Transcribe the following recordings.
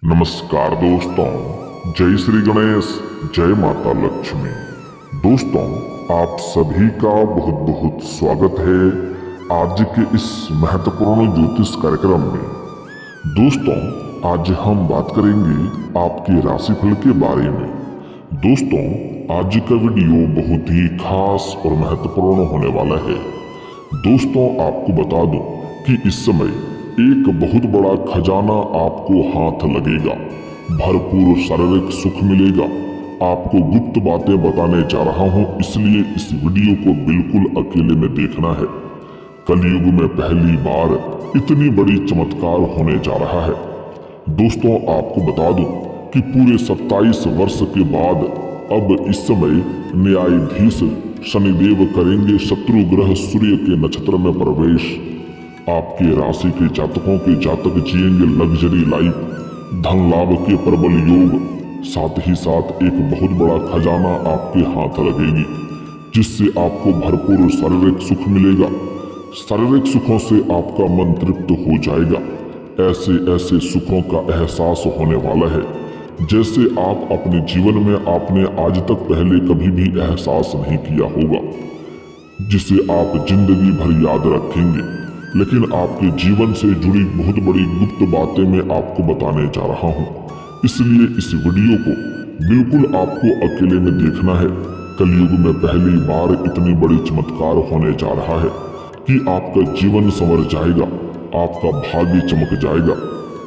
नमस्कार दोस्तों, जय श्री गणेश, जय माता लक्ष्मी। दोस्तों, आप सभी का बहुत बहुत स्वागत है आज के इस महत्वपूर्ण ज्योतिष कार्यक्रम में। दोस्तों, आज हम बात करेंगे आपके राशिफल के बारे में। दोस्तों, आज का वीडियो बहुत ही खास और महत्वपूर्ण होने वाला है। दोस्तों, आपको बता दूं कि इस समय एक बहुत बड़ा खजाना आपको हाथ लगेगा, भरपूर शारीरिक सुख मिलेगा। आपको गुप्त बातें बताने जा रहा हूं, इसलिए इस वीडियो को बिल्कुल अकेले में देखना है। कलयुग में पहली बार इतनी बड़ी चमत्कार होने जा रहा है। दोस्तों, आपको बता दूं कि पूरे 27 वर्ष के बाद अब इस समय न्यायाधीश शनिदेव करेंगे शत्रु ग्रह सूर्य के नक्षत्र में प्रवेश। आपके राशि के जातकों के जातक जिएंगे लग्जरी लाइफ, धन लाभ के प्रबल योग, साथ ही साथ एक बहुत बड़ा खजाना आपके हाथ लगेगी, जिससे आपको भरपूर शारीरिक सुख मिलेगा। शारीरिक सुखों से आपका मन तृप्त हो जाएगा। ऐसे ऐसे सुखों का एहसास होने वाला है जैसे आप अपने जीवन में आपने आज तक पहले कभी भी एहसास नहीं किया होगा, जिसे आप जिंदगी भर याद रखेंगे। लेकिन आपके जीवन से जुड़ी बहुत बड़ी गुप्त बातें मैं आपको बताने जा रहा हूं, इसलिए इस वीडियो को बिल्कुल आपको अकेले में देखना है। कलयुग में पहली बार इतनी बड़ी चमत्कार होने जा रहा है कि आपका जीवन संवर जाएगा, आपका भाग्य चमक जाएगा।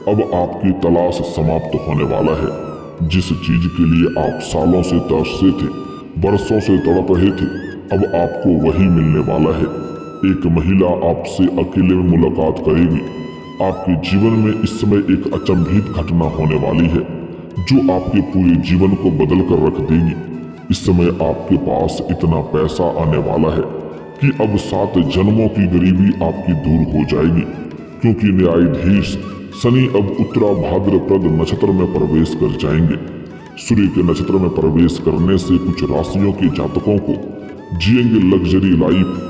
अब आपकी तलाश समाप्त होने वाला है। जिस चीज के लिए आप सालों से तरसे थे, बरसों से तड़प रहे थे, अब आपको वही मिलने वाला है। एक महिला आपसे अकेले में मुलाकात करेगी। आपके जीवन में इस समय एक अचंभित घटना होने वाली है जो आपके पूरे जीवन को बदल कर रख देगी। इस समय आपके पास इतना पैसा आने वाला है कि अब 7 जन्मों की गरीबी आपकी दूर हो जाएगी, क्योंकि न्यायाधीश शनि अब उत्तरा भाद्रपद नक्षत्र में प्रवेश कर जाएंगे। सूर्य के नक्षत्र में प्रवेश करने से कुछ राशियों के जातकों को जिएंगे लग्जरी लाइफ।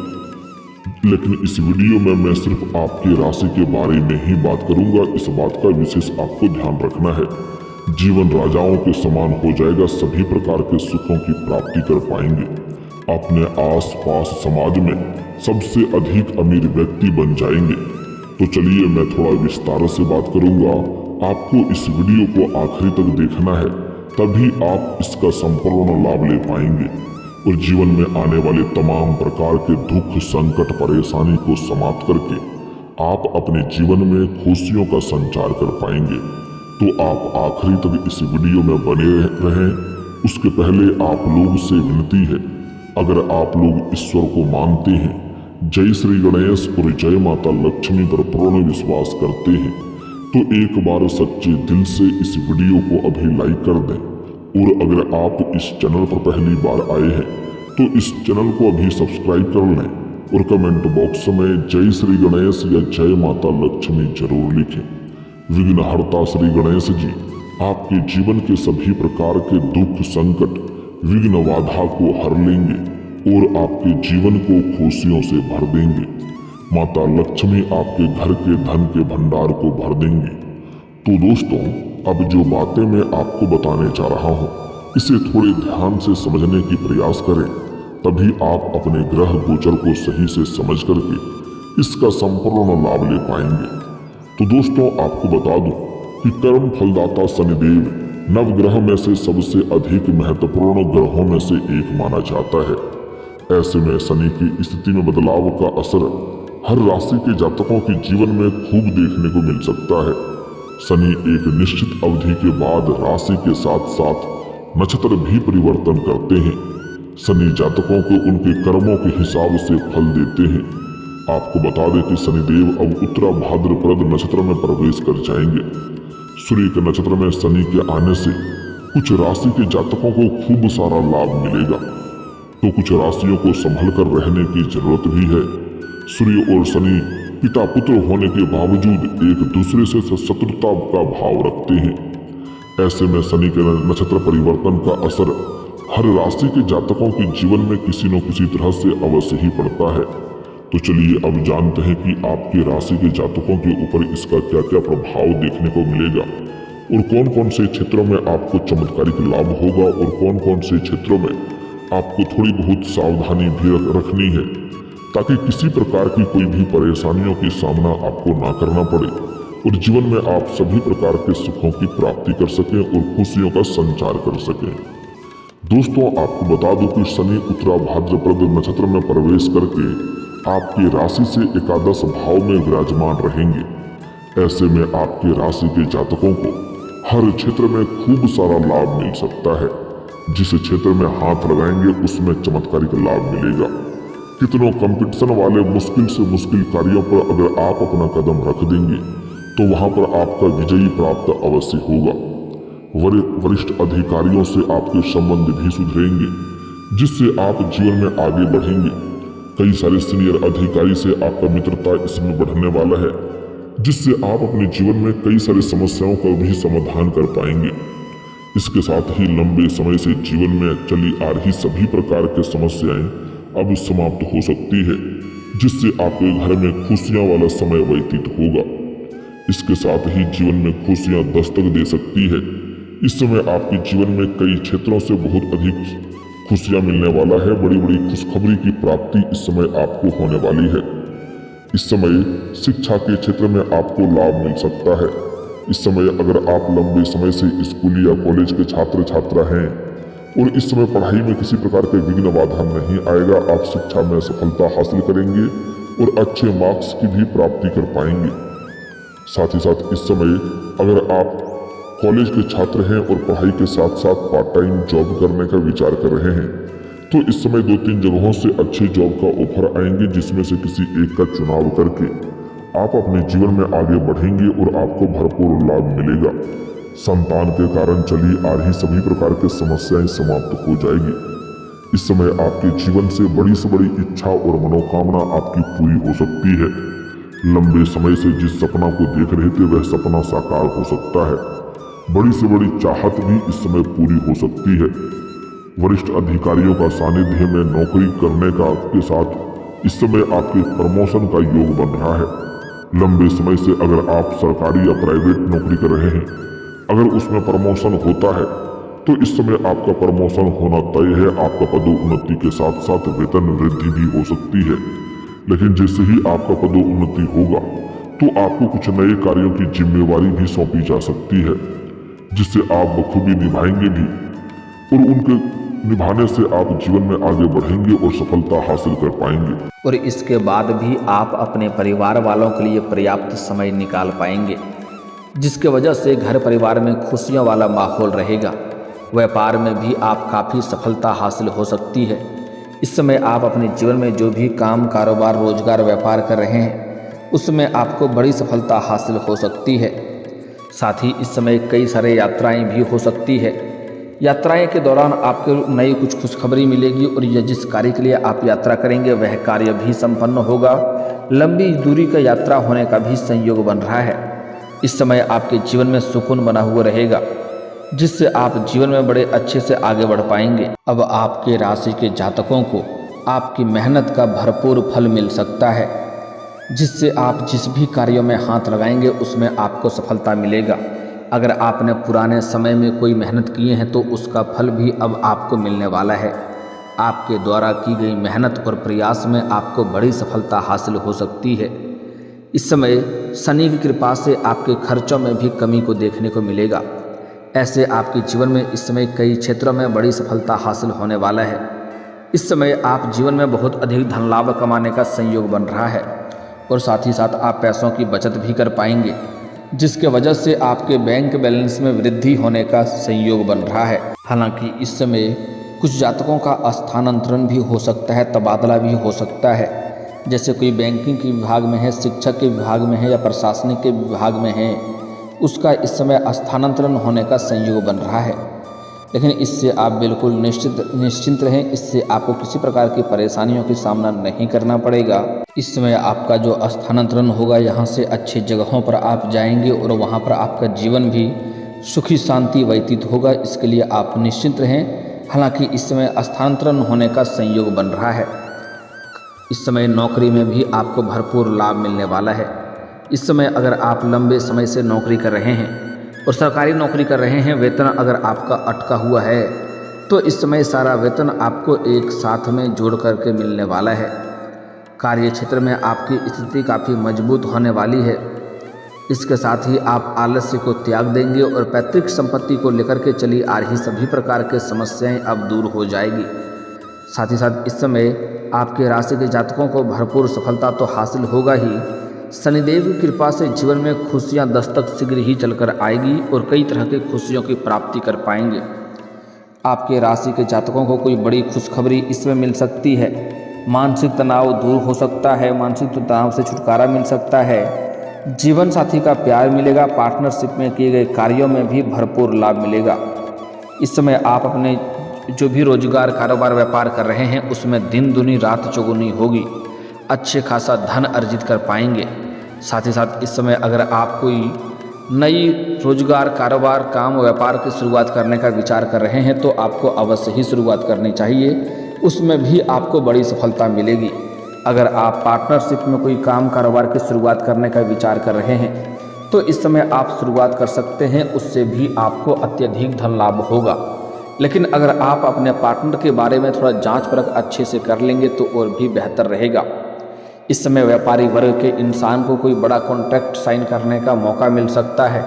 लेकिन इस वीडियो में मैं सिर्फ आपकी राशि के बारे में ही बात करूंगा। इस बात का विशेष आपको ध्यान रखना है। जीवन राजाओं के समान हो जाएगा, सभी प्रकार के सुखों की प्राप्ति कर पाएंगे। अपने आसपास समाज में सबसे अधिक अमीर व्यक्ति बन जाएंगे। तो चलिए मैं थोड़ा विस्तार से बात करूंगा। आपको इस वीडियो को आखिरी तक देखना है, तभी आप इसका संपूर्ण लाभ ले पाएंगे और जीवन में आने वाले तमाम प्रकार के दुख, संकट, परेशानी को समाप्त करके आप अपने जीवन में खुशियों का संचार कर पाएंगे। तो आप आखिरी तक इस वीडियो में बने रहें। उसके पहले आप लोग से विनती है, अगर आप लोग ईश्वर को मानते हैं, जय श्री गणेश और जय माता लक्ष्मी पर पूर्ण विश्वास करते हैं, तो एक बार सच्चे दिल से इस वीडियो को अभी लाइक कर दें। और अगर आप इस चैनल पर पहली बार आए हैं तो इस चैनल को अभी सब्सक्राइब कर लें और कमेंट बॉक्स में जय श्री गणेश या जय माता लक्ष्मी जरूर लिखें। विघ्नहर्ता श्री गणेश जी आपके जीवन के सभी प्रकार के दुख, संकट, विघ्न, बाधा को हर लेंगे और आपके जीवन को खुशियों से भर देंगे। माता लक्ष्मी आपके घर के धन के भंडार को भर देंगी। तो दोस्तों, अब जो बातें मैं आपको बताने जा रहा हूँ, इसे थोड़े ध्यान से समझने की प्रयास करें, तभी आप अपने ग्रह गोचर को सही से समझ करके इसका संपूर्ण लाभ ले पाएंगे। तो दोस्तों, आपको बता दूं कि कर्म फलदाता शनिदेव नवग्रह में से सबसे अधिक महत्वपूर्ण ग्रहों में से एक माना जाता है। ऐसे में शनि की स्थिति में बदलाव का असर हर राशि के जातकों के जीवन में खूब देखने को मिल सकता है। शनि एक निश्चित अवधि के बाद राशि के साथ साथ नक्षत्र भी परिवर्तन करते हैं। शनि जातकों को उनके कर्मों के हिसाब से फल देते हैं। आपको बता दें कि शनिदेव अब उत्तरा भाद्रपद नक्षत्र में प्रवेश कर जाएंगे। सूर्य के नक्षत्र में शनि के आने से कुछ राशि के जातकों को खूब सारा लाभ मिलेगा, तो कुछ राशियों को संभल कर रहने की जरूरत भी है। सूर्य और शनि पिता पुत्र होने के बावजूद एक दूसरे से शत्रुता का भाव रखते हैं। ऐसे में शनि के नक्षत्र परिवर्तन का असर हर राशि के जातकों के जीवन में किसी न किसी तरह से अवश्य ही पड़ता है। तो चलिए अब जानते हैं कि आपकी राशि के जातकों के ऊपर इसका क्या क्या प्रभाव देखने को मिलेगा। और कौन कौन से क्षेत्रों में आपको चमत्कारिक लाभ होगा और कौन कौन से क्षेत्रों में आपको थोड़ी बहुत सावधानी भी रखनी है, ताकि किसी प्रकार की कोई भी परेशानियों की सामना आपको ना करना पड़े और जीवन में आप सभी प्रकार के सुखों की प्राप्ति कर सकें और खुशियों का संचार कर सकें। दोस्तों, आपको बता दूं कि शनि उत्तरा भाद्रपद नक्षत्र में प्रवेश करके आपकी राशि से एकादश भाव में विराजमान रहेंगे। ऐसे में आपकी राशि के जातकों को हर क्षेत्र में खूब सारा लाभ मिल सकता है। जिस क्षेत्र में हाथ लगाएंगे उसमें चमत्कारिक लाभ मिलेगा। कितनों कंपटीशन वाले मुश्किल से मुश्किल कार्यों पर अगर आप अपना कदम रख देंगे तो वहां पर आपका विजयी प्राप्त अवश्य होगा। वरिष्ठ अधिकारियों से आपके संबंध भी सुधरेंगे, जिससे आप जीवन में आगे बढ़ेंगे। कई सारे सीनियर अधिकारी से आपका मित्रता इसमें बढ़ने वाला है, जिससे आप अपने जीवन में कई सारी समस्याओं का भी समाधान कर पाएंगे। इसके साथ ही लंबे समय से जीवन में चली आ रही सभी प्रकार की समस्याएं अब समाप्त हो सकती है, जिससे आपके घर में खुशियां वाला समय व्यतीत होगा। इसके साथ ही जीवन में खुशियां दस्तक दे सकती है। इस समय आपके जीवन में कई क्षेत्रों से बहुत अधिक खुशियां मिलने वाला है। बड़ी बड़ी खुशखबरी की प्राप्ति इस समय आपको होने वाली है। इस समय शिक्षा के क्षेत्र में आपको लाभ मिल सकता है। इस समय अगर आप लंबे समय से स्कूल या कॉलेज के छात्र छात्रा हैं और इस समय पढ़ाई में किसी प्रकार के विघ्न बाधा नहीं आएगा, आप शिक्षा में सफलता हासिल करेंगे और अच्छे मार्क्स की भी प्राप्ति कर पाएंगे। साथ ही साथ इस समय अगर आप कॉलेज के छात्र हैं और पढ़ाई के साथ साथ पार्ट टाइम जॉब करने का विचार कर रहे हैं, तो इस समय 2-3 जगहों से अच्छे जॉब का ऑफर आएंगे, जिसमें से किसी एक का चुनाव करके आप अपने जीवन में आगे बढ़ेंगे और आपको भरपूर लाभ मिलेगा। संतान के कारण चली आ रही सभी प्रकार की समस्याएं समाप्त हो जाएगी। इस समय आपके जीवन से बड़ी इच्छा और मनोकामना आपकी पूरी हो सकती है। लंबे समय से जिस सपना को देख रहे थे वह सपना साकार हो सकता है। बड़ी से बड़ी चाहत भी इस समय पूरी हो सकती है। वरिष्ठ अधिकारियों का सानिध्य में नौकरी करने का के साथ इस समय आपके प्रमोशन का योग बन रहा है। लंबे समय से अगर आप सरकारी या प्राइवेट नौकरी कर रहे हैं, अगर उसमें प्रमोशन होता है तो इस समय आपका प्रमोशन होना तय है। आपका पदोन्नति के साथ साथ वेतन वृद्धि भी हो सकती है। लेकिन जैसे ही आपका पदोन्नति होगा तो आपको कुछ नए कार्यों की जिम्मेवारी भी सौंपी जा सकती है, जिससे आप बखूबी निभाएंगे भी और उनके निभाने से आप जीवन में आगे बढ़ेंगे और सफलता हासिल कर पाएंगे। और इसके बाद भी आप अपने परिवार वालों के लिए पर्याप्त समय निकाल पाएंगे, जिसके वजह से घर परिवार में खुशियों वाला माहौल रहेगा। व्यापार में भी आप काफ़ी सफलता हासिल हो सकती है। इस समय आप अपने जीवन में जो भी काम, कारोबार, रोजगार, व्यापार कर रहे हैं उसमें आपको बड़ी सफलता हासिल हो सकती है। साथ ही इस समय कई सारे यात्राएं भी हो सकती है। यात्राएं के दौरान आपको नई कुछ खुशखबरी मिलेगी और यह जिस कार्य के लिए आप यात्रा करेंगे वह कार्य भी संपन्न होगा। लंबी दूरी का यात्रा होने का भी संयोग बन रहा है। इस समय आपके जीवन में सुकून बना हुआ रहेगा, जिससे आप जीवन में बड़े अच्छे से आगे बढ़ पाएंगे। अब आपके राशि के जातकों को आपकी मेहनत का भरपूर फल मिल सकता है, जिससे आप जिस भी कार्यों में हाथ लगाएंगे उसमें आपको सफलता मिलेगा। अगर आपने पुराने समय में कोई मेहनत किए हैं तो उसका फल भी अब आपको मिलने वाला है। आपके द्वारा की गई मेहनत और प्रयास में आपको बड़ी सफलता हासिल हो सकती है। इस समय शनि की कृपा से आपके खर्चों में भी कमी को देखने को मिलेगा। ऐसे आपके जीवन में इस समय कई क्षेत्रों में बड़ी सफलता हासिल होने वाला है। इस समय आप जीवन में बहुत अधिक धन लाभ कमाने का संयोग बन रहा है और साथ ही साथ आप पैसों की बचत भी कर पाएंगे, जिसके वजह से आपके बैंक बैलेंस में वृद्धि होने का संयोग बन रहा है। हालांकि इस समय कुछ जातकों का स्थानांतरण भी हो सकता है, तबादला भी हो सकता है। जैसे कोई बैंकिंग के विभाग में है, शिक्षक के विभाग में है या प्रशासनिक के विभाग में है, उसका इस समय स्थानांतरण होने का संयोग बन रहा है। लेकिन इससे आप बिल्कुल निश्चिंत रहें। इससे आपको किसी प्रकार की परेशानियों का सामना नहीं करना पड़ेगा। इस समय आपका जो स्थानांतरण होगा, यहाँ से अच्छी जगहों पर आप जाएंगे और वहाँ पर आपका जीवन भी सुखी शांति व्यतीत होगा। इसके लिए आप निश्चिंत रहें। हालांकि इस समय स्थानांतरण होने का संयोग बन रहा है। इस समय नौकरी में भी आपको भरपूर लाभ मिलने वाला है। इस समय अगर आप लंबे समय से नौकरी कर रहे हैं और सरकारी नौकरी कर रहे हैं, वेतन अगर आपका अटका हुआ है तो इस समय सारा वेतन आपको एक साथ में जोड़ करके मिलने वाला है। कार्य क्षेत्र में आपकी स्थिति काफ़ी मजबूत होने वाली है। इसके साथ ही आप आलस्य को त्याग देंगे और पैतृक संपत्ति को लेकर के चली आ रही सभी प्रकार के समस्याएं अब दूर हो जाएगी। साथ ही साथ इस समय आपके राशि के जातकों को भरपूर सफलता तो हासिल होगा ही, शनिदेव की कृपा से जीवन में खुशियां दस्तक शीघ्र ही चलकर आएगी और कई तरह की खुशियों की प्राप्ति कर पाएंगे। आपके राशि के जातकों को कोई बड़ी खुशखबरी इसमें मिल सकती है। मानसिक तनाव दूर हो सकता है, मानसिक तनाव से छुटकारा मिल सकता है। जीवन साथी का प्यार मिलेगा। पार्टनरशिप में किए गए कार्यों में भी भरपूर लाभ मिलेगा। इस समय आप अपने जो भी रोजगार, कारोबार, व्यापार कर रहे हैं उसमें दिन दुनी रात चौगुनी होगी। अच्छे खासा धन अर्जित कर पाएंगे। साथ ही साथ इस समय अगर आप कोई नई रोजगार, कारोबार, काम, व्यापार की शुरुआत करने का विचार कर रहे हैं तो आपको अवश्य ही शुरुआत करनी चाहिए। उसमें भी आपको बड़ी सफलता मिलेगी। अगर आप पार्टनरशिप में कोई काम, कारोबार की शुरुआत करने का विचार कर रहे हैं तो इस समय आप शुरुआत कर सकते हैं, उससे भी आपको अत्यधिक धन लाभ होगा। लेकिन अगर आप अपने पार्टनर के बारे में थोड़ा जांच परख अच्छे से कर लेंगे तो और भी बेहतर रहेगा। इस समय व्यापारी वर्ग के इंसान को कोई बड़ा कॉन्ट्रैक्ट साइन करने का मौका मिल सकता है।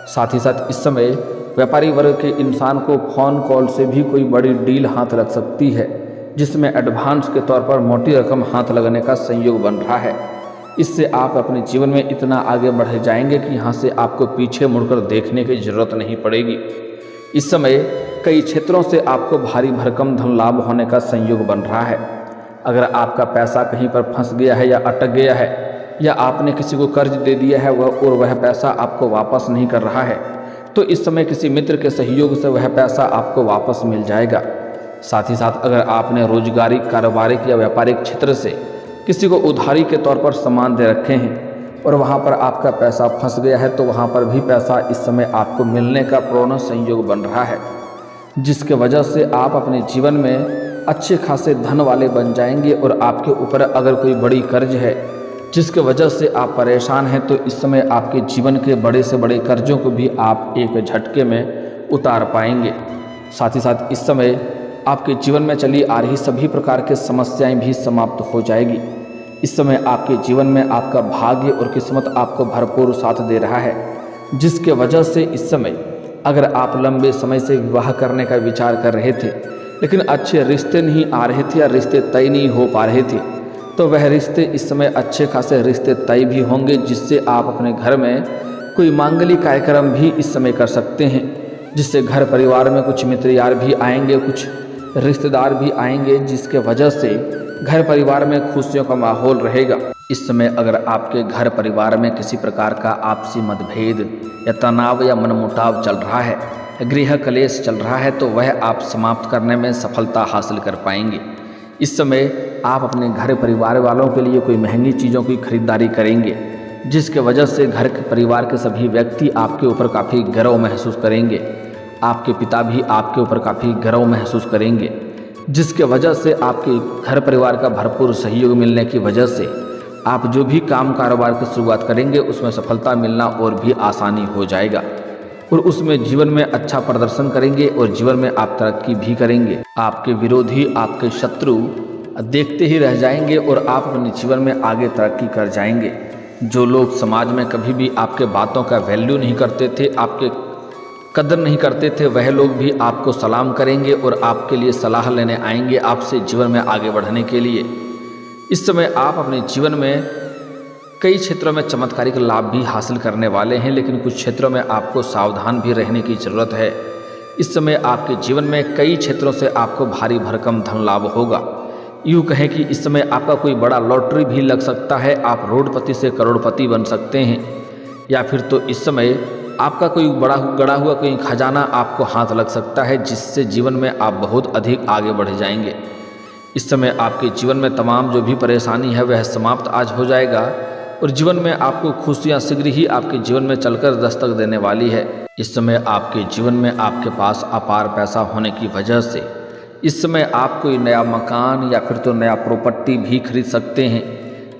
साथ ही साथ इस समय व्यापारी वर्ग के इंसान को फ़ोन कॉल से भी कोई बड़ी डील हाथ लग सकती है, जिसमें एडवांस के तौर पर मोटी रकम हाथ लगने का संयोग बन रहा है। इससे आप अपने जीवन में इतना आगे बढ़ जाएंगे कि यहाँ से आपको पीछे मुड़कर देखने की जरूरत नहीं पड़ेगी। इस समय कई क्षेत्रों से आपको भारी भरकम धन लाभ होने का संयोग बन रहा है। अगर आपका पैसा कहीं पर फंस गया है या अटक गया है या आपने किसी को कर्ज दे दिया है और वह पैसा आपको वापस नहीं कर रहा है तो इस समय किसी मित्र के सहयोग से वह पैसा आपको वापस मिल जाएगा। साथ ही साथ अगर आपने रोजगारी, कारोबारिक या व्यापारिक क्षेत्र से किसी को उधारी के तौर पर सामान दे रखे हैं और वहां पर आपका पैसा फंस गया है तो वहां पर भी पैसा इस समय आपको मिलने का पूर्ण संयोग बन रहा है, जिसके वजह से आप अपने जीवन में अच्छे खासे धन वाले बन जाएंगे। और आपके ऊपर अगर कोई बड़ी कर्ज है जिसके वजह से आप परेशान हैं तो इस समय आपके जीवन के बड़े से बड़े कर्जों को भी आप एक झटके में उतार पाएंगे। साथ ही साथ इस समय आपके जीवन में चली आ रही सभी प्रकार के समस्याएं भी समाप्त हो जाएगी। इस समय आपके जीवन में आपका भाग्य और किस्मत आपको भरपूर साथ दे रहा है, जिसके वजह से इस समय अगर आप लंबे समय से विवाह करने का विचार कर रहे थे लेकिन अच्छे रिश्ते नहीं आ रहे थे या रिश्ते तय नहीं हो पा रहे थे तो वह रिश्ते इस समय अच्छे खासे रिश्ते तय भी होंगे, जिससे आप अपने घर में कोई मांगलिक कार्यक्रम भी इस समय कर सकते हैं, जिससे घर परिवार में कुछ मित्र यार भी आएंगे, कुछ रिश्तेदार भी आएंगे, जिसके वजह से घर परिवार में खुशियों का माहौल रहेगा। इस समय अगर आपके घर परिवार में किसी प्रकार का आपसी मतभेद या तनाव या मनमुटाव चल रहा है, गृह कलेश चल रहा है तो वह आप समाप्त करने में सफलता हासिल कर पाएंगे। इस समय आप अपने घर परिवार वालों के लिए कोई महंगी चीज़ों की खरीदारी करेंगे, जिसके वजह से घर के परिवार के सभी व्यक्ति आपके ऊपर काफ़ी गर्व महसूस करेंगे। आपके पिता भी आपके ऊपर काफ़ी गर्व महसूस करेंगे, जिसके वजह से आपके घर परिवार का भरपूर सहयोग मिलने की वजह से आप जो भी काम, कारोबार की शुरुआत करेंगे उसमें सफलता मिलना और भी आसानी हो जाएगा और उसमें जीवन में अच्छा प्रदर्शन करेंगे और जीवन में आप तरक्की भी करेंगे। आपके विरोधी, आपके शत्रु देखते ही रह जाएंगे और आप अपने जीवन में आगे तरक्की कर जाएंगे। जो लोग समाज में कभी भी आपके बातों का वैल्यू नहीं करते थे, आपके कदर नहीं करते थे, वह लोग भी आपको सलाम करेंगे और आपके लिए सलाह लेने आएंगे आपसे जीवन में आगे बढ़ने के लिए। इस समय आप अपने जीवन में कई क्षेत्रों में चमत्कारिक लाभ भी हासिल करने वाले हैं, लेकिन कुछ क्षेत्रों में आपको सावधान भी रहने की ज़रूरत है। इस समय आपके जीवन में कई क्षेत्रों से आपको भारी भरकम धन लाभ होगा। यूँ कहें कि इस समय आपका कोई बड़ा लॉटरी भी लग सकता है, आप रोडपति से करोड़पति बन सकते हैं, या फिर तो इस समय आपका कोई बड़ा गड़ा हुआ कोई खजाना आपको हाथ लग सकता है, जिससे जीवन में आप बहुत अधिक आगे बढ़ जाएंगे। इस समय आपके जीवन में तमाम जो भी परेशानी है वह समाप्त आज हो जाएगा और जीवन में आपको खुशियाँ शीघ्र ही आपके जीवन में चलकर दस्तक देने वाली है। इस समय आपके जीवन में आपके पास अपार पैसा होने की वजह से इस समय आप कोई नया मकान या फिर तो नया प्रॉपर्टी भी खरीद सकते हैं,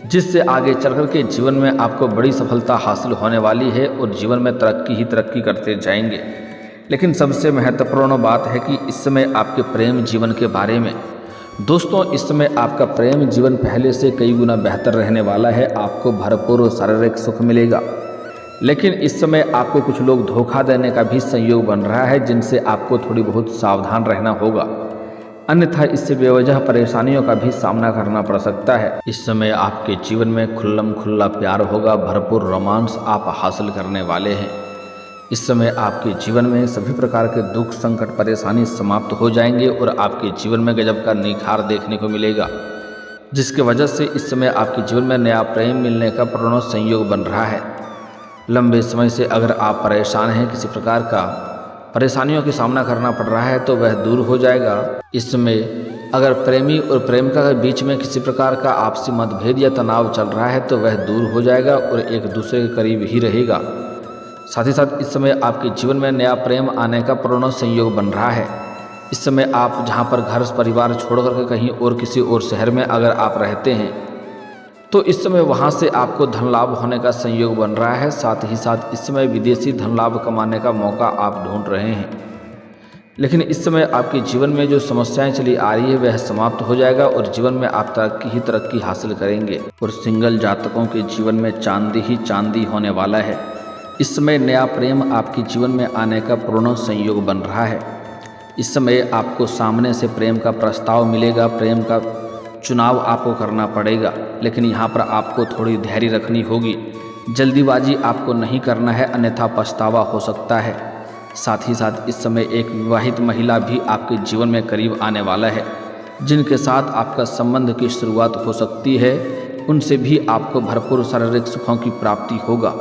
जिससे आगे चल कर के जीवन में आपको बड़ी सफलता हासिल होने वाली है और जीवन में तरक्की ही तरक्की करते जाएंगे। लेकिन सबसे महत्वपूर्ण बात है कि इस समय आपके प्रेम जीवन के बारे में। दोस्तों, इस समय आपका प्रेम जीवन पहले से कई गुना बेहतर रहने वाला है। आपको भरपूर शारीरिक सुख मिलेगा, लेकिन इस समय आपको कुछ लोग धोखा देने का भी संयोग बन रहा है, जिनसे आपको थोड़ी बहुत सावधान रहना होगा, अन्यथा इससे बेवजह परेशानियों का भी सामना करना पड़ सकता है। इस समय आपके जीवन में खुल्लम खुल्ला प्यार होगा, भरपूर रोमांस आप हासिल करने वाले हैं। इस समय आपके जीवन में सभी प्रकार के दुख, संकट, परेशानी समाप्त हो जाएंगे और आपके जीवन में गजब का निखार देखने को मिलेगा, जिसकी वजह से इस समय आपके जीवन में नया प्रेम मिलने का पूर्ण संयोग बन रहा है। लंबे समय से अगर आप परेशान हैं, किसी प्रकार का परेशानियों का सामना करना पड़ रहा है, तो वह दूर हो जाएगा। इस समय अगर प्रेमी और प्रेमिका के बीच में किसी प्रकार का आपसी मतभेद या तनाव चल रहा है, तो वह दूर हो जाएगा और एक दूसरे के करीब ही रहेगा। साथ ही साथ इस समय आपके जीवन में नया प्रेम आने का पूर्ण संयोग बन रहा है। इस समय आप जहां पर घर परिवार छोड़ करके कहीं और किसी और शहर में अगर आप रहते हैं, तो इस समय वहां से आपको धन लाभ होने का संयोग बन रहा है। साथ ही साथ इस समय विदेशी धन लाभ कमाने का मौका आप ढूंढ रहे हैं। लेकिन इस समय आपके जीवन में जो समस्याएं चली आ रही है, वह समाप्त हो जाएगा और जीवन में आप तरक्की ही तरक्की हासिल करेंगे। और सिंगल जातकों के जीवन में चांदी ही चांदी होने वाला है। इस समय नया प्रेम आपके जीवन में आने का पूर्ण संयोग बन रहा है। इस समय आपको सामने से प्रेम का प्रस्ताव मिलेगा, प्रेम का चुनाव आपको करना पड़ेगा, लेकिन यहाँ पर आपको थोड़ी धैर्य रखनी होगी। जल्दीबाजी आपको नहीं करना है, अन्यथा पछतावा हो सकता है। साथ ही साथ इस समय एक विवाहित महिला भी आपके जीवन में करीब आने वाला है, जिनके साथ आपका संबंध की शुरुआत हो सकती है। उनसे भी आपको भरपूर शारीरिक सुखों की प्राप्ति होगा,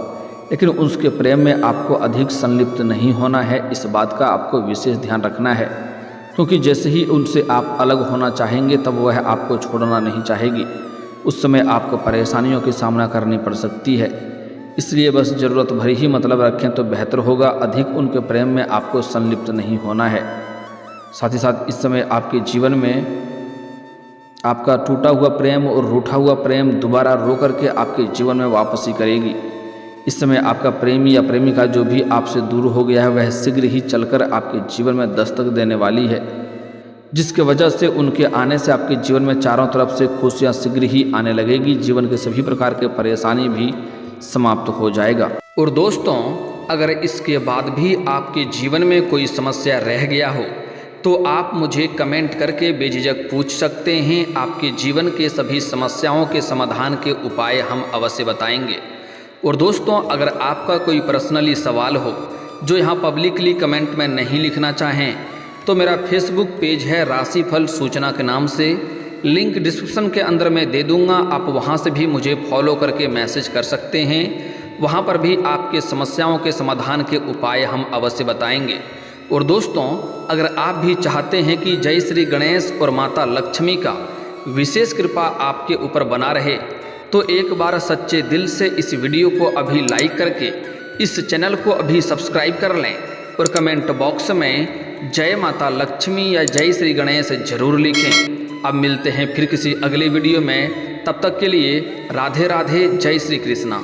लेकिन उसके प्रेम में आपको अधिक संलिप्त नहीं होना है। इस बात का आपको विशेष ध्यान रखना है, क्योंकि जैसे ही उनसे आप अलग होना चाहेंगे, तब वह आपको छोड़ना नहीं चाहेगी। उस समय आपको परेशानियों की सामना करनी पड़ सकती है। इसलिए बस ज़रूरत भर ही मतलब रखें तो बेहतर होगा। अधिक उनके प्रेम में आपको संलिप्त नहीं होना है। साथ ही साथ इस समय आपके जीवन में आपका टूटा हुआ प्रेम और रूठा हुआ प्रेम दोबारा रो करके आपके जीवन में वापसी करेगी। इस समय आपका प्रेमी या प्रेमिका जो भी आपसे दूर हो गया है, वह शीघ्र ही चलकर आपके जीवन में दस्तक देने वाली है, जिसके वजह से उनके आने से आपके जीवन में चारों तरफ से खुशियां शीघ्र ही आने लगेगी। जीवन के सभी प्रकार के परेशानी भी समाप्त हो जाएगा। और दोस्तों, अगर इसके बाद भी आपके जीवन में कोई समस्या रह गया हो, तो आप मुझे कमेंट करके बेझिझक पूछ सकते हैं। आपके जीवन के सभी समस्याओं के समाधान के उपाय हम अवश्य बताएंगे। और दोस्तों, अगर आपका कोई पर्सनली सवाल हो जो यहाँ पब्लिकली कमेंट में नहीं लिखना चाहें, तो मेरा फेसबुक पेज है राशिफल सूचना के नाम से, लिंक डिस्क्रिप्शन के अंदर मैं दे दूँगा। आप वहाँ से भी मुझे फॉलो करके मैसेज कर सकते हैं। वहाँ पर भी आपके समस्याओं के समाधान के उपाय हम अवश्य बताएंगे। और दोस्तों, अगर आप भी चाहते हैं कि जय श्री गणेश और माता लक्ष्मी का विशेष कृपा आपके ऊपर बना रहे, तो एक बार सच्चे दिल से इस वीडियो को अभी लाइक करके इस चैनल को अभी सब्सक्राइब कर लें और कमेंट बॉक्स में जय माता लक्ष्मी या जय श्री गणेश जरूर लिखें। अब मिलते हैं फिर किसी अगले वीडियो में, तब तक के लिए राधे राधे, जय श्री कृष्णा।